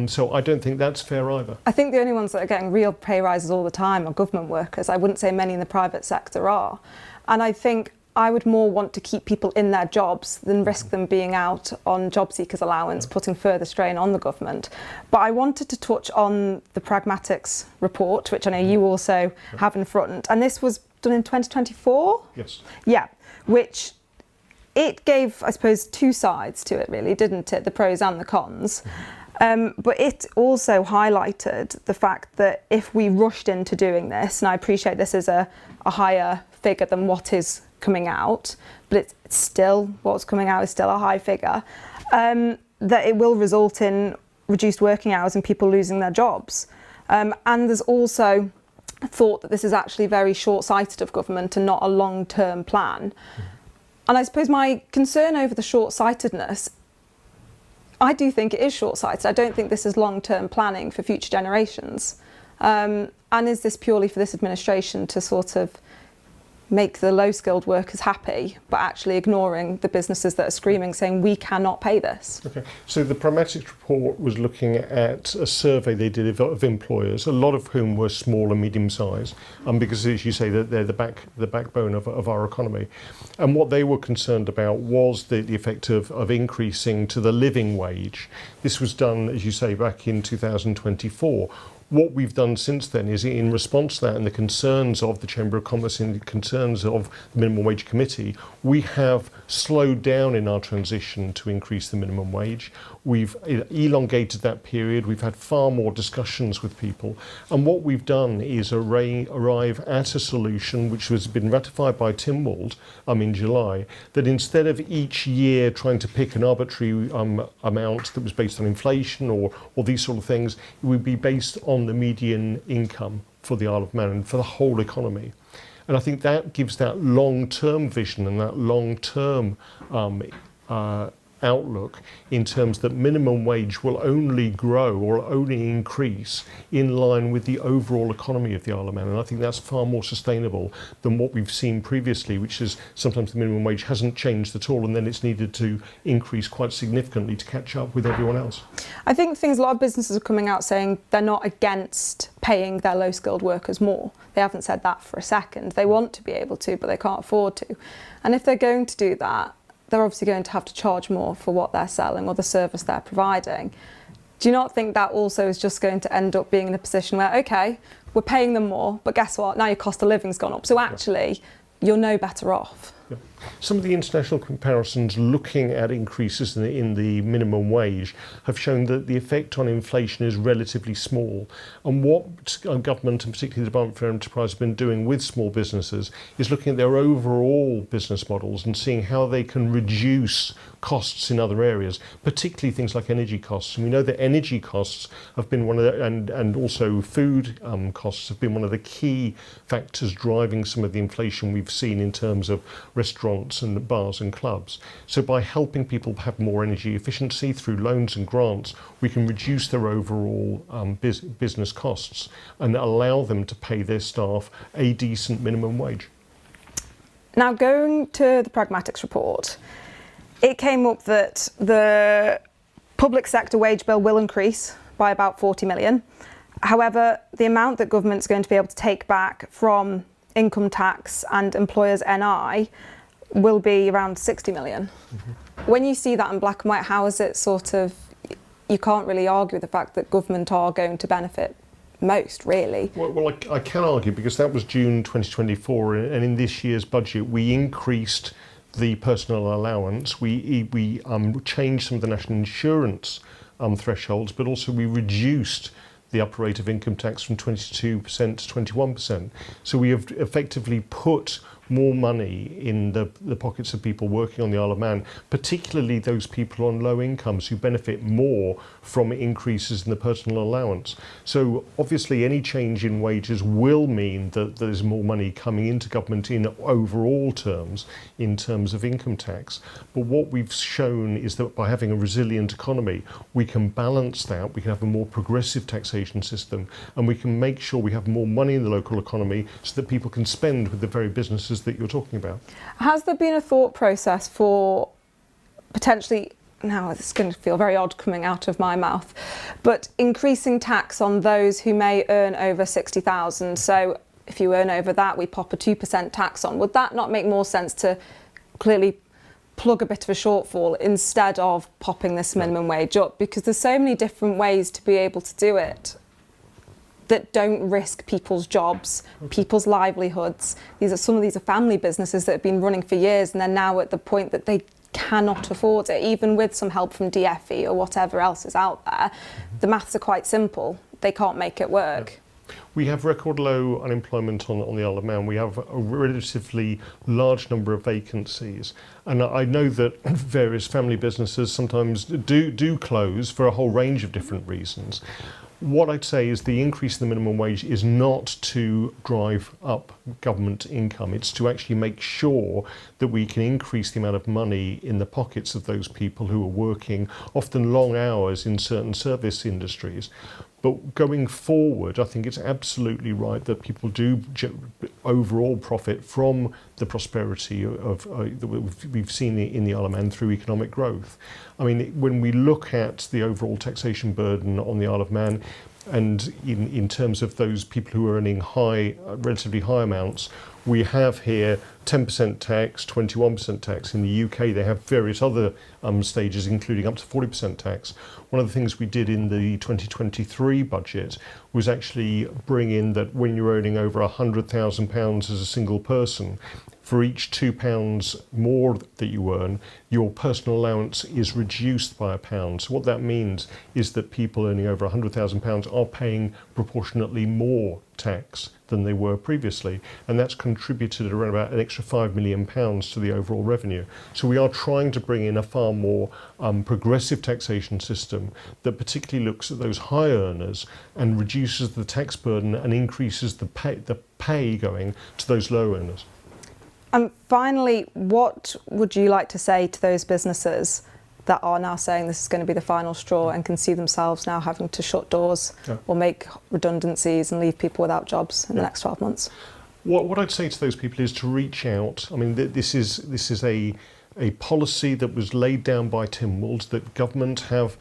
So I don't think that's fair either. I think the only ones that are getting real pay rises all the time are government workers. I wouldn't say many in the private sector are. And I think I would more want to keep people in their jobs than risk them being out on job seekers allowance, putting further strain on the government. But I wanted to touch on the Pragmatics report, which I know you also have in front. And this was done in 2024? Yes. Yeah, which it gave, I suppose, two sides to it really, didn't it? The pros and the cons. But it also highlighted the fact that if we rushed into doing this, and I appreciate this is a higher figure than what is coming out, but it's still, what's coming out is still a high figure, that it will result in reduced working hours and people losing their jobs. And there's also thought that this is actually very short-sighted of government and not a long-term plan. And I suppose my concern over the short-sightedness, I do think it is short-sighted. I don't think this is long-term planning for future generations. And is this purely for this administration to sort of make the low-skilled workers happy, but actually ignoring the businesses that are screaming, saying, we cannot pay this? Okay, so the Pragmatics report was looking at a survey they did of employers, a lot of whom were small and medium-sized, because as you say, they're the backbone of our economy. And what they were concerned about was the effect of increasing to the living wage. This was done, as you say, back in 2024. What we've done since then is, in response to that and the concerns of the Chamber of Commerce and the concerns of the Minimum Wage Committee, we have slowed down in our transition to increase the minimum wage. We've elongated that period. We've had far more discussions with people. And what we've done is arrive at a solution which has been ratified by Tynwald in July, that instead of each year trying to pick an arbitrary amount that was based on inflation or these sort of things, it would be based on the median income for the Isle of Man and for the whole economy. And I think that gives that long-term vision and that long-term outlook in terms that minimum wage will only grow or only increase in line with the overall economy of the Isle of Man. And I think that's far more sustainable than what we've seen previously, which is sometimes the minimum wage hasn't changed at all and then it's needed to increase quite significantly to catch up with everyone else. I think a lot of businesses are coming out saying they're not against paying their low-skilled workers more. They haven't said that for a second. They want to be able to, but they can't afford to. And if they're going to do that, they're obviously going to have to charge more for what they're selling or the service they're providing. Do you not think that also is just going to end up being in a position where, okay, we're paying them more, but guess what? Now your cost of living's gone up. So actually, you're no better off. Yeah. Some of the international comparisons looking at increases in the minimum wage have shown that the effect on inflation is relatively small. And what government, and particularly the Department for Enterprise, have been doing with small businesses is looking at their overall business models and seeing how they can reduce costs in other areas, particularly things like energy costs. And we know that energy costs have been one of the, and also food costs have been one of the key factors driving some of the inflation we've seen in terms of restaurants and bars and clubs. So by helping people have more energy efficiency through loans and grants, we can reduce their overall business costs and allow them to pay their staff a decent minimum wage. Now, going to the Pragmatics report, it came up that the public sector wage bill will increase by about 40 million. However, the amount that government's going to be able to take back from income tax and employers' NI will be around 60 million. Mm-hmm. When you see that in black and white, how is it sort of, you can't really argue with the fact that government are going to benefit most, really? Well, I can argue because that was June 2024, and in this year's budget we increased the personal allowance, we changed some of the national insurance thresholds, but also we reduced the upper rate of income tax from 22% to 21%. So we have effectively put more money in the pockets of people working on the Isle of Man, particularly those people on low incomes who benefit more from increases in the personal allowance. So obviously any change in wages will mean that there's more money coming into government in overall terms, in terms of income tax. But what we've shown is that by having a resilient economy, we can balance that, we can have a more progressive taxation system, and we can make sure we have more money in the local economy so that people can spend with the very businesses that you're talking about. Has there been a thought process for potentially, now it's going to feel very odd coming out of my mouth, but increasing tax on those who may earn over 60,000? So if you earn over that, we pop a 2% tax on. Would that not make more sense to clearly plug a bit of a shortfall instead of popping this minimum wage up? Because there's so many different ways to be able to do it that don't risk people's jobs, people's livelihoods. Some of these are family businesses that have been running for years and they're now at the point that they cannot afford it, even with some help from DFE or whatever else is out there. The maths are quite simple. They can't make it work. We have record low unemployment on the Isle of Man. We have a relatively large number of vacancies. And I know that various family businesses sometimes do close for a whole range of different reasons. What I'd say is the increase in the minimum wage is not to drive up government income. It's to actually make sure that we can increase the amount of money in the pockets of those people who are working often long hours in certain service industries. But going forward, I think it's absolutely right that people do overall profit from the prosperity that we've seen in the Isle of Man through economic growth. I mean, when we look at the overall taxation burden on the Isle of Man, and in terms of those people who are earning relatively high amounts, we have here 10% tax, 21% tax. In the UK, they have various other stages, including up to 40% tax. One of the things we did in the 2023 budget was actually bring in that when you're earning over £100,000 as a single person, for each £2 more that you earn, your personal allowance is reduced by £1. So what that means is that people earning over £100,000 are paying proportionately more tax than they were previously, and that's contributed around about an extra £5 million to the overall revenue. So we are trying to bring in a far more progressive taxation system that particularly looks at those high earners and reduces the tax burden and increases the pay going to those low earners. And finally, what would you like to say to those businesses that are now saying this is going to be the final straw and can see themselves now having to shut doors or make redundancies and leave people without jobs in the next 12 months? What I'd say to those people is to reach out. I mean, this is a policy that was laid down by Tynwald that government have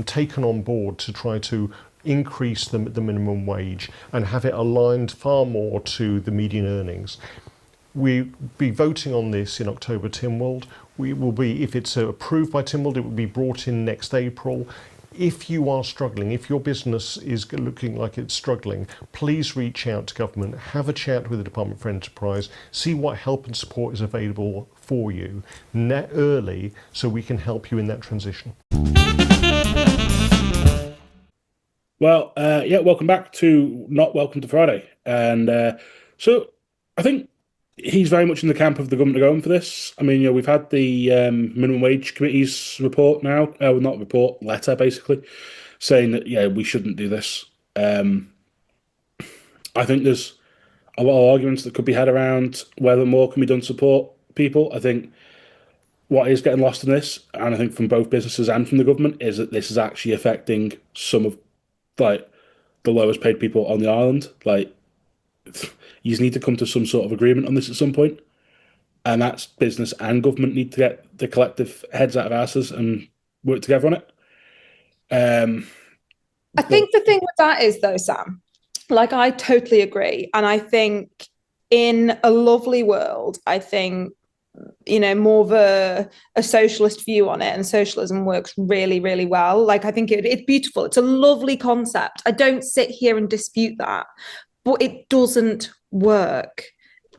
taken on board to try to increase the minimum wage and have it aligned far more to the median earnings. We'll be voting on this in October, Tynwald. We will be, if it's approved by Tynwald, it will be brought in next April. If you are struggling, if your business is looking like it's struggling, please reach out to government, have a chat with the Department for Enterprise, see what help and support is available for you early so we can help you in that transition. Well, welcome back to Not Welcome to Friday. And so I think he's very much in the camp of the government are going for this. I mean, we've had the minimum wage committee's report now, not report, letter basically, saying that, we shouldn't do this. I think there's a lot of arguments that could be had around whether more can be done to support people. I think what is getting lost in this, and I think from both businesses and from the government, is that this is actually affecting some of, the lowest paid people on the island. You need to come to some sort of agreement on this at some point, and that's business and government need to get the collective heads out of asses and work together on it. I think the thing with that is, though, Sam, I totally agree, and I think in a lovely world, I think more of a socialist view on it, and socialism works really, really well. I think it's beautiful. It's a lovely concept. I don't sit here and dispute that, but it doesn't work,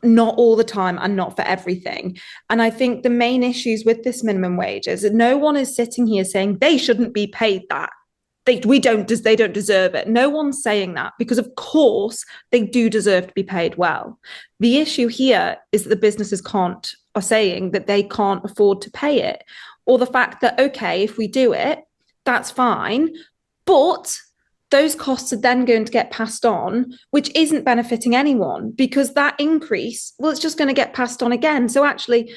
not all the time and not for everything. And I think the main issues with this minimum wage is that no one is sitting here saying they shouldn't be paid that. They don't deserve it. No one's saying that, because of course they do deserve to be paid well. The issue here is that the businesses are saying that they can't afford to pay it, or the fact that, okay, if we do it, that's fine, but those costs are then going to get passed on, which isn't benefiting anyone, because that increase, it's just going to get passed on again. So actually,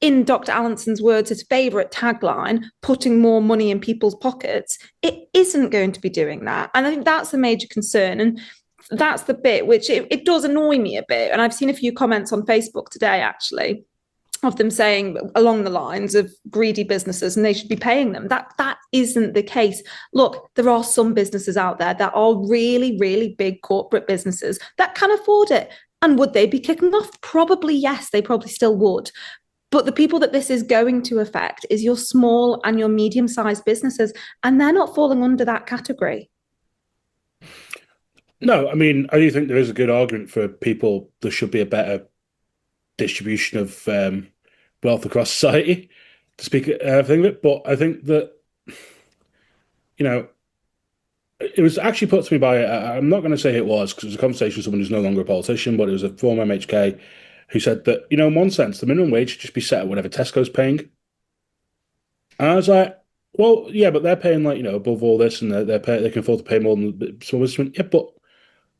in Dr. Allinson's words, his favourite tagline, putting more money in people's pockets, it isn't going to be doing that. And I think that's the major concern. And that's the bit which it does annoy me a bit. And I've seen a few comments on Facebook today, actually, of them saying along the lines of greedy businesses and they should be paying them. That isn't the case. Look, there are some businesses out there that are really, really big corporate businesses that can afford it. And would they be kicking off? Probably yes, they probably still would. But the people that this is going to affect is your small and your medium-sized businesses, and they're not falling under that category. No, I mean, I do think there is a good argument for people. There should be a better distribution of wealth across society. to speak thing of it. But I think that, you know, it was actually put to me by, I'm not going to say who it was because it was a conversation with someone who's no longer a politician, but it was a former MHK who said that, you know, in one sense, the minimum wage should just be set at whatever Tesco's paying. And I was like, well, yeah, but they're paying like, you know, above all this and they can afford to pay more than some of us. Yeah, but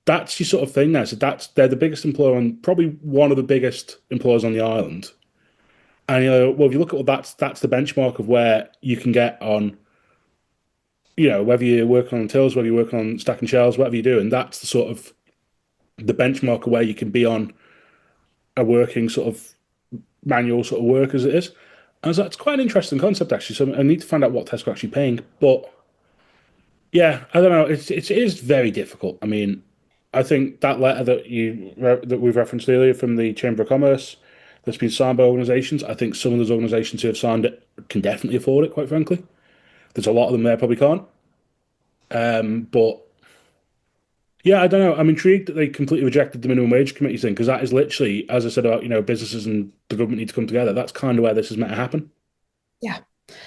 that's your sort of thing now. So they're the biggest employer and probably one of the biggest employers on the island. And, you know, well, if you look at that's the benchmark of where you can get on, you know, whether you're working on tills, whether you're working on stacking shelves, whatever you're doing, that's the sort of the benchmark of where you can be on a working sort of manual sort of work as it is. And I was like, it's quite an interesting concept actually. So I need to find out what Tesco are actually paying. But yeah, I don't know. It is very difficult. I mean, I think that letter that we've referenced earlier from the Chamber of Commerce that's been signed by organisations, I think some of those organisations who have signed it can definitely afford it. Quite frankly, there's a lot of them there probably can't. But yeah, I don't know. I'm intrigued that they completely rejected the minimum wage committee thing because that is literally, as I said about, you know, businesses and the government need to come together. That's kind of where this is meant to happen. Yeah.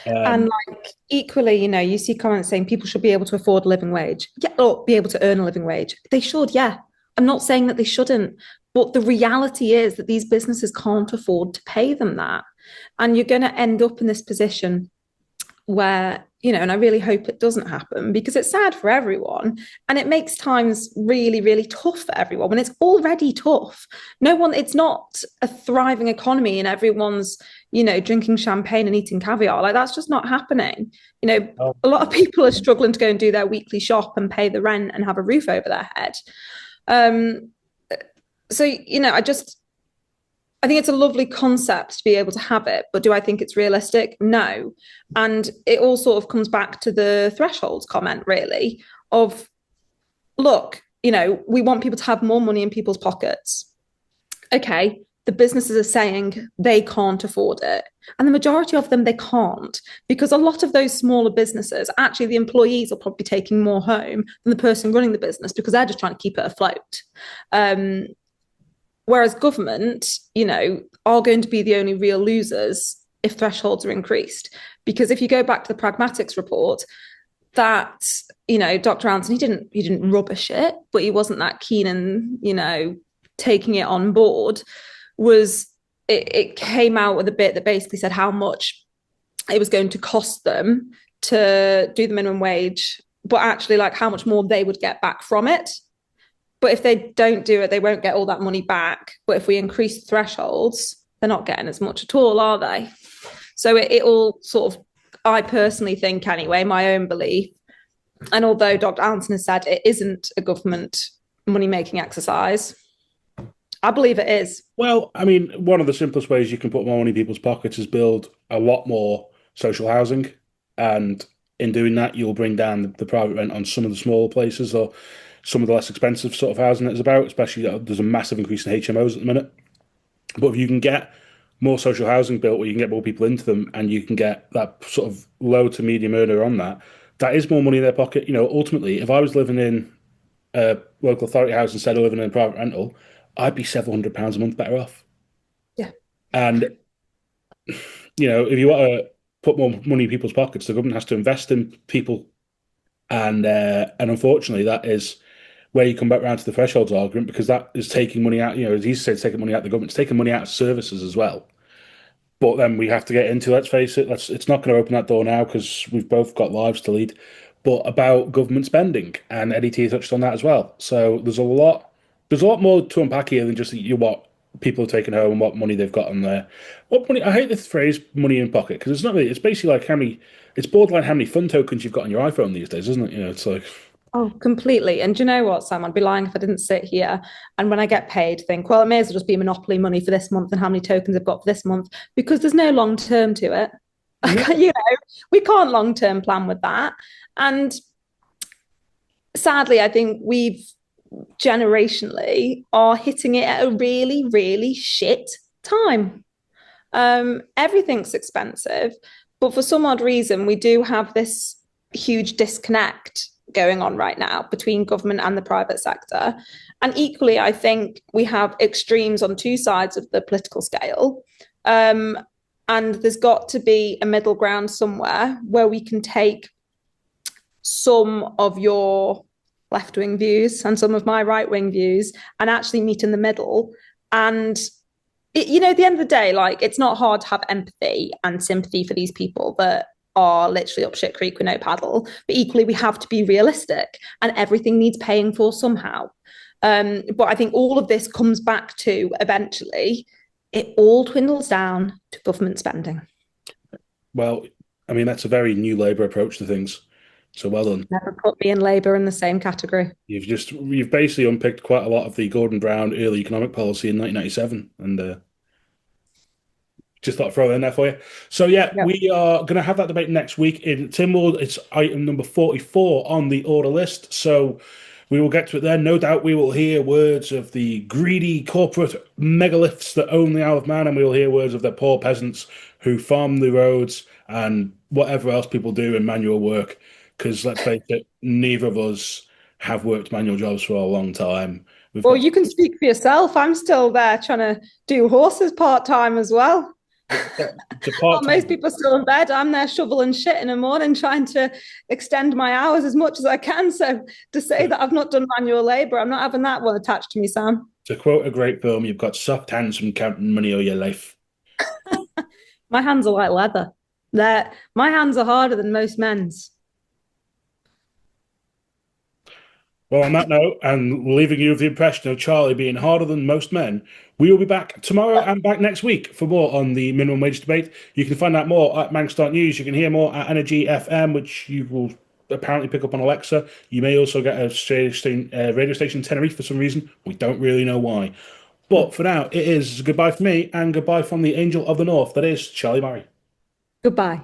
Um, And like equally, you know, you see comments saying people should be able to afford a living wage. Yeah, or be able to earn a living wage. They should, yeah. I'm not saying that they shouldn't, but the reality is that these businesses can't afford to pay them that. And you're going to end up in this position where, you know, and I really hope it doesn't happen because it's sad for everyone and it makes times really, really tough for everyone when it's already tough. No one, it's not a thriving economy and everyone's, you know, drinking champagne and eating caviar. Like that's just not happening. You know, a lot of people are struggling to go and do their weekly shop and pay the rent and have a roof over their head. So, you know, I think it's a lovely concept to be able to have it, but do I think it's realistic? No. And it all sort of comes back to the thresholds comment, really, of look, you know, we want people to have more money in people's pockets. Okay, the businesses are saying they can't afford it. And the majority of them, they can't, because a lot of those smaller businesses, actually, the employees are probably taking more home than the person running the business because they're just trying to keep it afloat. Whereas government, you know, are going to be the only real losers if thresholds are increased. Because if you go back to the pragmatics report, that, you know, Dr. Allinson, he didn't rubbish it, but he wasn't that keen in, you know, taking it on board, it came out with a bit that basically said how much it was going to cost them to do the minimum wage, but actually like how much more they would get back from it. But if they don't do it, they won't get all that money back. But if we increase the thresholds, they're not getting as much at all, are they? So it all sort of, I personally think anyway, my own belief. And although Dr. Allinson has said it isn't a government money-making exercise, I believe it is. well, I mean, one of the simplest ways you can put more money in people's pockets is build a lot more social housing. And in doing that, you'll bring down the private rent on some of the smaller places or some of the less expensive sort of housing that is about, especially there's a massive increase in HMOs at the minute. But if you can get more social housing built where you can get more people into them and you can get that sort of low to medium earner on that, that is more money in their pocket. You know, ultimately, if I was living in a local authority house instead of living in a private rental, I'd be several £700 a month better off. Yeah. And, you know, if you want to put more money in people's pockets, the government has to invest in people. And unfortunately, that is where you come back around to the thresholds argument, because that is taking money out, you know, as he said, it's taking money out of the government, it's taking money out of services as well. But then we have to get into, let's face it, it's not going to open that door now because we've both got lives to lead, but about government spending. And Eddie Teare touched on that as well. So there's a lot more to unpack here than just what people are taking home and what money they've got on there. What money, I hate the phrase money in pocket because it's not really, it's basically like it's borderline how many fun tokens you've got on your iPhone these days, isn't it? You know, it's like, Oh, completely. And do you know what, Sam? I'd be lying if I didn't sit here and when I get paid, think, well, it may as well just be Monopoly money for this month and how many tokens I've got for this month, because there's no long term to it. You know, we can't long term plan with that. And sadly, I think we've generationally are hitting it at a really, really shit time. Everything's expensive, but for some odd reason, we do have this huge disconnect going on right now between government and the private sector. And equally, I think we have extremes on two sides of the political scale. And there's got to be a middle ground somewhere where we can take some of your left-wing views and some of my right-wing views and actually meet in the middle. And at the end of the day, like, it's not hard to have empathy and sympathy for these people that are literally up shit creek with no paddle. But equally, we have to be realistic, and everything needs paying for somehow. But I think all of this comes back to, eventually, it all dwindles down to government spending. Well, I mean, that's a very new Labour approach to things. So well done. Never put me and Labour in the same category. You've basically unpicked quite a lot of the Gordon Brown early economic policy in 1997, and just thought I'd throw that in there for you. So yeah, Yep. we are going to have that debate next week in Tynwald. It's item number 44 on the order list. So we will get to it then. No doubt we will hear words of the greedy corporate megaliths that own the Isle of Man, and we will hear words of the poor peasants who farm the roads and whatever else people do in manual work. Because let's face it, neither of us have worked manual jobs for a long time. Well, you can speak for yourself. I'm still there trying to do horses part-time as well. While most people are still in bed, I'm there shoveling shit in the morning, trying to extend my hours as much as I can. So to say that I've not done manual labour, I'm not having that one attached to me, Sam. To quote a great film, you've got soft hands from counting money all your life. My hands are like leather. My hands are harder than most men's. Well, on that note, and leaving you with the impression of Charlie being harder than most men, we will be back tomorrow and back next week for more on the minimum wage debate. You can find out more at Manx.news. You can hear more at Energy FM, which you will apparently pick up on Alexa. You may also get a radio station in Tenerife for some reason. We don't really know why. But for now, it is goodbye from me and goodbye from the Angel of the North. That is Charlie Murray. Goodbye.